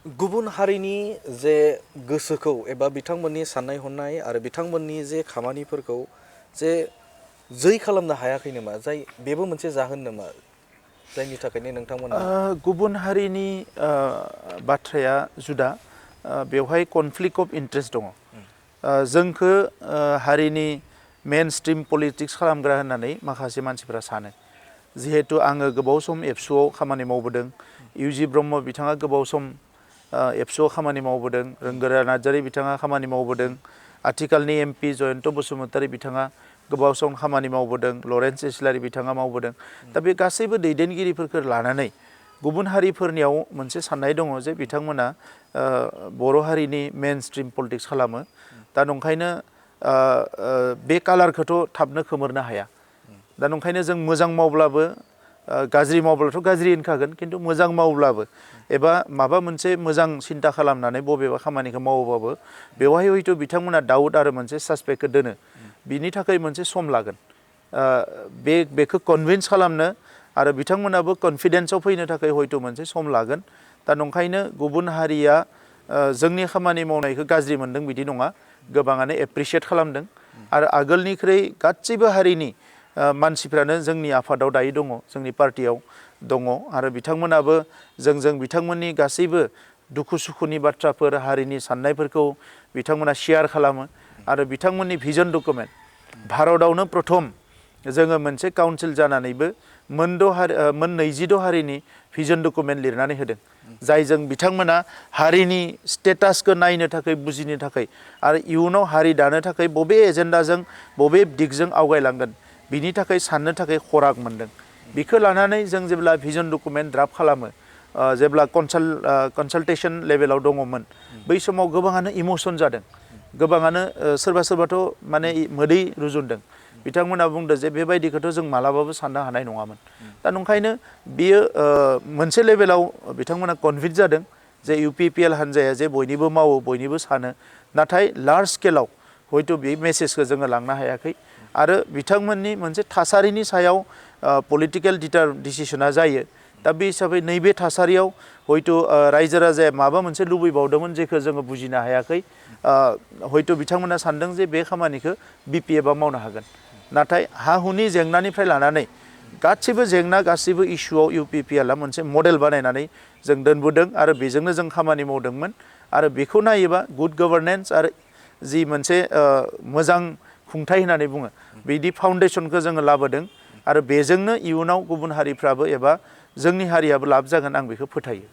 गुबुन हारिनि जे गोसोखौ एबा बिथांमोननि साननाय हनाय आरो बिथांमोननि जे खामानिफोरखौ जे जै खालामनो हायाखै नामा जाय बेबो मोनसे जाहोन नामा जायनि थाखायनो नोंथांमोना गुबुन हारिनि बाथ्राया जुदा बेवहाय कनफ्लिक्ट अफ इन्ट्रेस्ट दङ जोंखो हारिनि मेन स्ट्रिम पलिटिक्स खालामग्रा होननानै माखासे मानसिफोरा सानो जिहेतु आङो गोबाव सम एबसुआव खामानि मावबोदों इउजि ब्रह्म बिथाङा गोबाव सम एबसुआव खामानि मावबोदों रोंगोरा नार्जारी बिथाङा खामानि मावबोदों आथिखालनि एमपि जयन्त बसुमतारी बिथाङा गोबाव सम खामानि मावबोदों लरेन्स इस्लारि बिथाङा मावबोदों दा बे गासैबो दैदेनगिरिफोरखौ लानानै गुबुन हारिफोरनियाव मोनसे साननाय दङ जे बिथांमोना बर' हारिनि मेन स्ट्रिम पलिटिक्स खालामो दा नंखायनो बे कालारखौथ' थाबनो खोमोरनो हाया दा नंखायनो जों मोजां मावब्लाबो गाज्रि मावब्लाथ' गाज्रि होनखागोन खिन्थु मोजां मावब्लाबो एबा माबा मोनसे मोजां सिन्था खालामनानै बबेबा खामानिखौ मावोबाबो बेवहाय हयथ' बिथांमोना डाउट आरो मोनसे सासपेक्टखौ दोनो बिनि थाखाय मोनसे सम लागोन बेखौ कनभिन्स खालामनो आरो बिथांमोनाबो कनफिडेन्सआव फैनो थाखाय हयथ' मोनसे सम लागोन दा नंखायनो गुबुन हारिया जोंनि खामानि मावनायखौ गाज्रि मोनदों बिदि नङा गोबाङानो एप्रिसियेट खालामदों आरो आगोलनिख्रुइ गासैबो हारिनि मानसिफ्रानो जोंनि आफादाव दायो दङ जोंनि पार्टियाव दङ आरो बिथांमोनाबो जोंजों बिथांमोननि गासैबो दुखु सुखुनि बाथ्राफोर हारिनि साननायफोरखौ बिथांमोना शेयार खालामो आरो बिथांमोननि भिजन डकुमेन्ट भारतआवनो प्रथम जोङो मोनसे काउन्सिल जानानैबो मोन 26 हारिनि भिजन डकुमेन्ट लिरनानै होदों जायजों बिथांमोना हारिनि स्टेटासखौ नायनो थाखाय बुजिनो थाखाय आरो इयुनाव हारि दानो थाखाय बबे एजेन्डाजों बबे दिगजों आवगायलांगोन बिनि थाखाय साननो थाखाय खराग मोनदों बिखौ लानानै जों जेब्ला भिजन डकुमेन्ट ड्राफ्ट खालामो जेब्ला कनसाल्टेसन लेभेलाव दङमोन बै समाव गोबाङानो इमोसन जादों गोबाङानो सोरबा सोरबाथ' माने मोदै रुजुनदों बिथांमोना बुंदों जे बेबायदिखौथ' जों मालाबाबो साननो हानाय नङामोन दा नंखायनो बियो मोनसे लेभेलाव बिथांमोना कनभिन्स जादों जे इउपिपिएल हान्जाया जे बयनिबो मावो बयनिबो सानो नाथाय लार्ज स्केलाव हयथ' बे मेसेजखौ जोङो लांनो हायाखै आरो बिथांमोननि मोनसे थासारिनि सायाव पलिटिकेल डिसिसना जायो दा बे हिसाबै नैबे थासारियाव हयथ' रायजो राजाया माबा मोनसे लुबैबावदोंमोन जेखौ जोङो बुजिनो हायाखै हयथ' बिथांमोना सानदों जे बे खामानिखौ बिपिएफआ मावनो हागोन नाथाय हा हुनि जेंनानिफ्राय लानानै गासैबो जेंना गासैबो इस्युआव इउपिपिएलआ मोनसे मडेल बानायनानै जों दोनबोदों आरो बेजोंनो जों खामानि मावदोंमोन आरो बेखौ नायोबा गुड गभर्नेन्स आरो जि मोनसे मोजां खुंथाय होननानै बुङो बिदि फाउन्डेसनखौ जोङो लाबोदों आरो बेजोंनो इयुनाव गुबुन हारिफ्राबो एबा जोंनि हारियाबो लाब जागोन आं बेखौ फोथायो